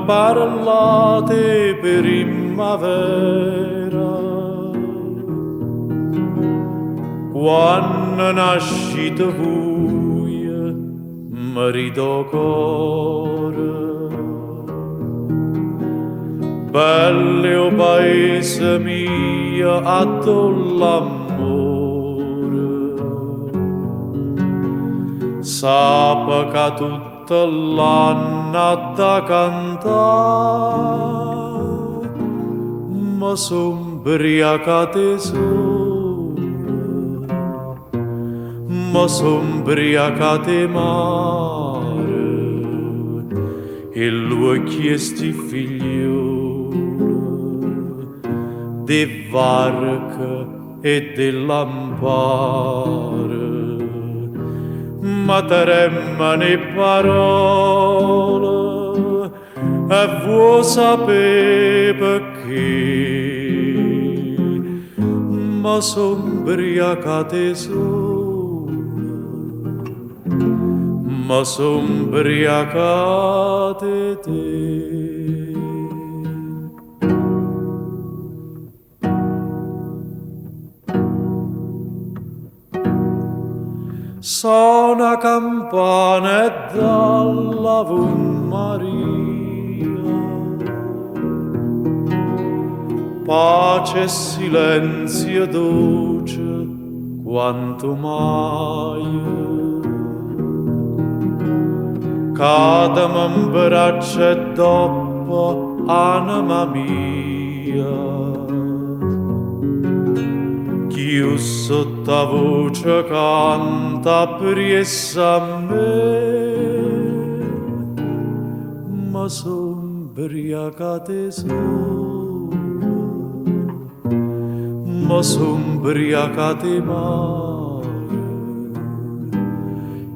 parlate primavera, quando nascite voi, marito cuore. Belle o paese mio, a tu l'amore, sappa che tutto l'anno da cantare, ma son briacate sole, ma son briacate mare, e lui chiesti figlioli di varca e di lampare, ma tremano parole e vuoi sapere perché, ma son briacate sole, ma son briacate te. Suona campana e dall'Ave Maria, pace e silenzio dolce quanto mai. Cadami in braccia e dopo anima mia, Io sotto la voce canta priessa a me, ma son briacate sole, ma son briacate mare,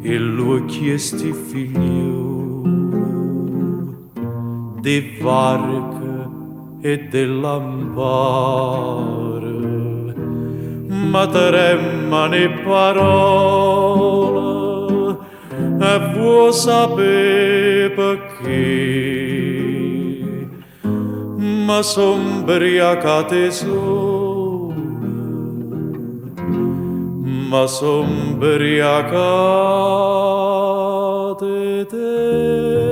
e lui chiesti figlio di varca e di lampare. Ma tremano parole e vuoi sapere perché, ma son briacate sole, ma son briacate te.